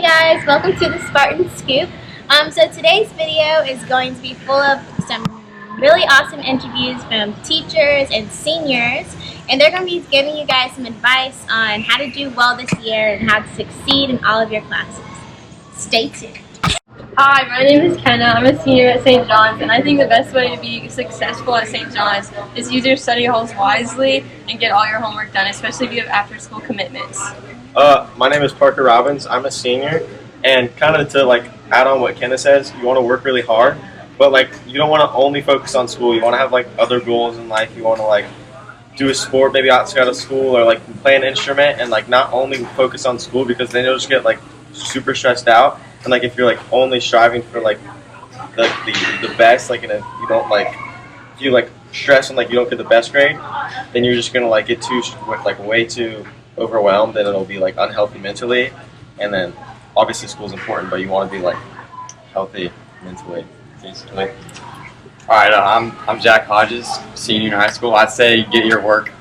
guys, welcome to the Spartan Scoop. So today's video is going to be full of some really awesome interviews from teachers and seniors, and they're going to be giving you guys some advice on how to do well this year and how to succeed in all of your classes. Stay tuned. Hi, my name is Kenna. I'm a senior at St. John's, and I think the best way to be successful at St. John's is use your study halls wisely and get all your homework done, especially if you have after-school commitments. My name is Parker Robbins. I'm a senior, and kind of to add on what Kenna says, you want to work really hard, but you don't want to only focus on school. You want to have other goals in life. You want to do a sport maybe outside of school, or play an instrument, and not only focus on school, because then you'll just get super stressed out. And if you're only striving for the best, and if you don't if you stress and you don't get the best grade, then you're just gonna get too way too overwhelmed, and it'll be unhealthy mentally. And then obviously school's important, but you want to be healthy mentally, basically. All right, I'm Jack Hodges, senior in high school. I'd say get your work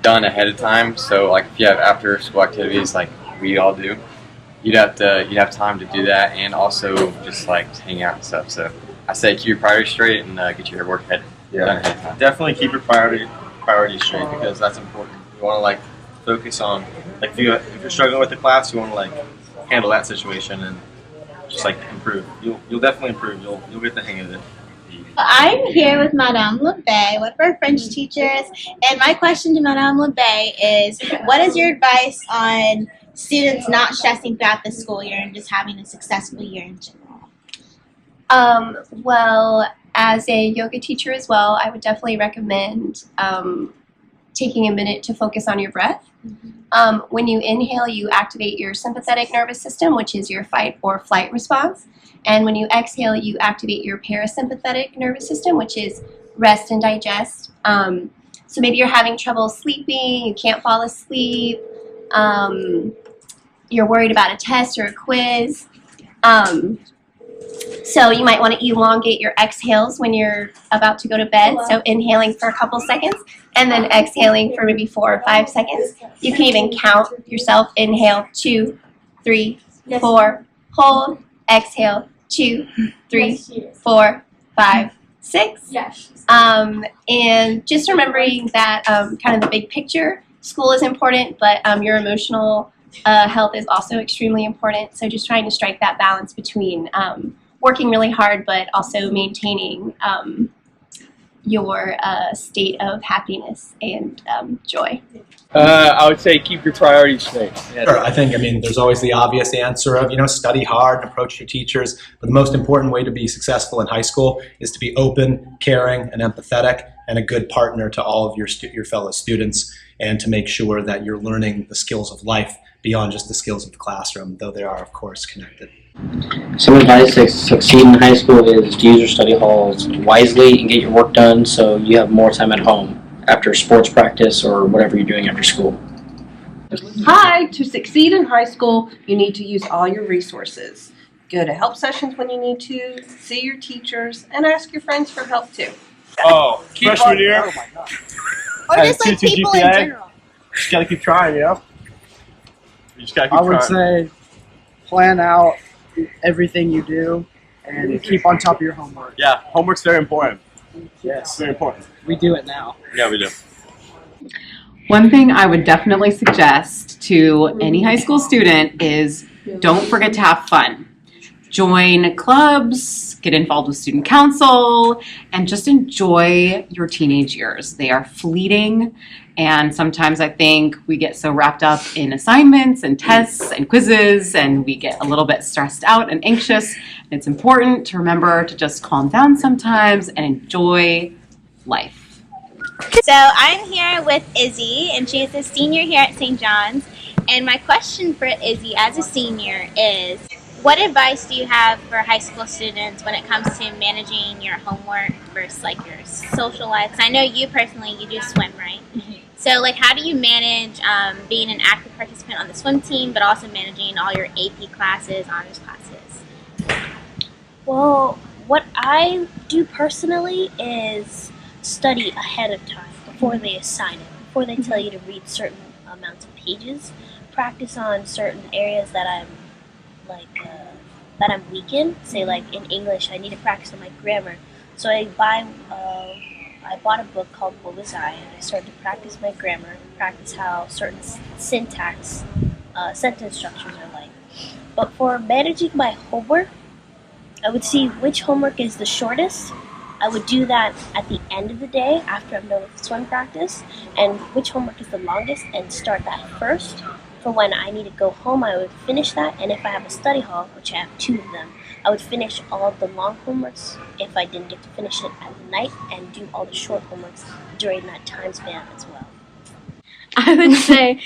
done ahead of time. So if you have after school activities like we all do, you'd have time to do that, and also just hang out and stuff. So I say keep your priorities straight and get your work done ahead of time. Definitely keep your priorities straight, because that's important. You want to focus on if you're struggling with the class, you want to handle that situation and just improve. You'll definitely improve. You'll get the hang of it. I'm here with Madame LeBay, one of our French teachers, and my question to Madame LeBay is, what is your advice on students not stressing throughout the school year and just having a successful year in general? Well, as a yoga teacher as well, I would definitely recommend taking a minute to focus on your breath. When you inhale, you activate your sympathetic nervous system, which is your fight or flight response. And when you exhale, you activate your parasympathetic nervous system, which is rest and digest. So maybe you're having trouble sleeping, you can't fall asleep, you're worried about a test or a quiz. So you might want to elongate your exhales when you're about to go to bed. So inhaling for a couple seconds and then exhaling for maybe 4 or 5 seconds. You can even count yourself. Inhale, 2, 3, 4, hold, exhale, 2, 3, 4, 5, 6. And just remembering that kind of the big picture, school is important, but your emotional health is also extremely important. So just trying to strike that balance between working really hard, but also maintaining your state of happiness and joy. I would say keep your priorities straight. Sure. I think, there's always the obvious answer of, study hard and approach your teachers. But the most important way to be successful in high school is to be open, caring, and empathetic, and a good partner to all of your fellow students, and to make sure that you're learning the skills of life beyond just the skills of the classroom, though they are, of course, connected. Some advice to succeed in high school is to use your study halls wisely and get your work done so you have more time at home after sports practice or whatever you're doing after school. Hi, to succeed in high school, you need to use all your resources. Go to help sessions when you need to, see your teachers, and ask your friends for help too. Oh, freshman year. Oh my God. Or just people in general. Just gotta keep trying, You just gotta keep trying. I would trying. say plan out everything you do and keep on top of your homework. Yeah, homework's very important. Yes. It's very important. We do it now. Yeah, we do. One thing I would definitely suggest to any high school student is don't forget to have fun. Join clubs, get involved with student council, and just enjoy your teenage years. They are fleeting, and sometimes I think we get so wrapped up in assignments and tests and quizzes, and we get a little bit stressed out and anxious. It's important to remember to just calm down sometimes and enjoy life. So I'm here with Izzy, and she is a senior here at St. John's. And my question for Izzy as a senior is, what advice do you have for high school students when it comes to managing your homework versus your social life? 'Cause I know you personally, you do swim, right? So how do you manage being an active participant on the swim team, but also managing all your AP classes, honors classes? Well, what I do personally is study ahead of time before they assign it, before they tell you to read certain amounts of pages, practice on certain areas that I'm that I'm weak in. Say like in English, I need to practice on my grammar. So I bought a book called What Was I, and I started to practice my grammar, practice how certain syntax, sentence structures are like. But for managing my homework, I would see which homework is the shortest. I would do that at the end of the day after I'm done with swim practice, and which homework is the longest and start that first. For when I need to go home, I would finish that, and if I have a study hall, which I have 2 of them, I would finish all of the long homeworks if I didn't get to finish it at night, and do all the short homeworks during that time span as well. I would say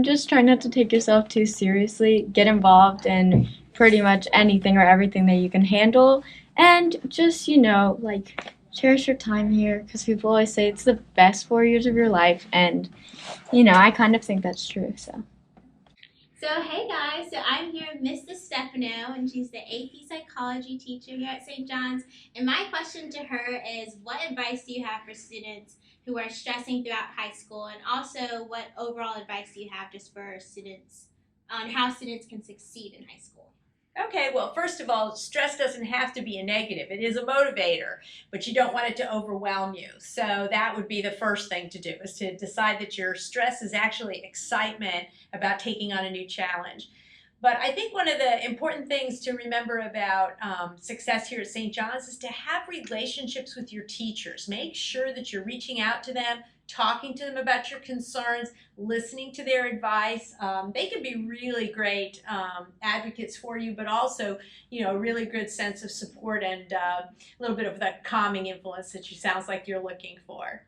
just try not to take yourself too seriously. Get involved in pretty much anything or everything that you can handle. And just, cherish your time here, because people always say it's the best 4 years of your life. And, I kind of think that's true, so. So hey guys, so I'm here with Miss Stefano, and she's the AP Psychology teacher here at St. John's. And my question to her is, what advice do you have for students who are stressing throughout high school, and also what overall advice do you have just for students on how students can succeed in high school? Okay, well, first of all, stress doesn't have to be a negative. It is a motivator, but you don't want it to overwhelm you. So that would be the first thing to do, is to decide that your stress is actually excitement about taking on a new challenge. But I think one of the important things to remember about success here at St. John's is to have relationships with your teachers. Make sure that you're reaching out to them, talking to them about your concerns, listening to their advice. They can be really great advocates for you, but also, a really good sense of support and a little bit of that calming influence that sounds like you're looking for.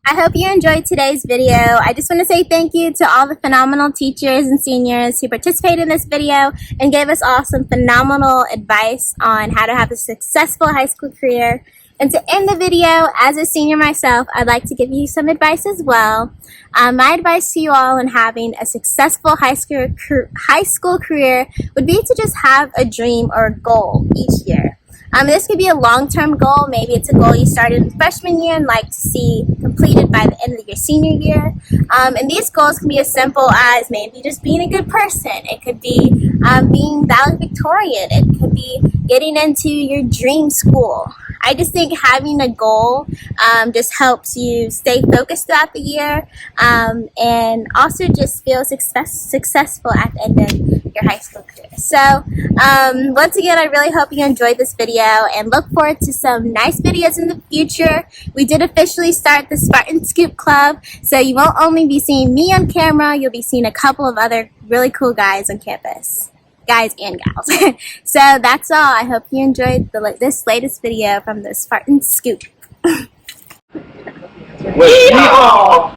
I hope you enjoyed today's video. I just want to say thank you to all the phenomenal teachers and seniors who participated in this video and gave us all some phenomenal advice on how to have a successful high school career. And to end the video, as a senior myself, I'd like to give you some advice as well. My advice to you all in having a successful high school career would be to just have a dream or a goal each year. This could be a long-term goal. Maybe it's a goal you started in freshman year and like to see completed by the end of your senior year. And these goals can be as simple as maybe just being a good person. It could be being valedictorian. It could be getting into your dream school. I just think having a goal just helps you stay focused throughout the year and also just feel successful at the end of your high school career. So once again, I really hope you enjoyed this video and look forward to some nice videos in the future. We did officially start the Spartan Scoop Club, so you won't only be seeing me on camera, you'll be seeing a couple of other really cool guys on campus. Guys and gals. So that's all. I hope you enjoyed this latest video from the Spartan Scoop. Yeehaw!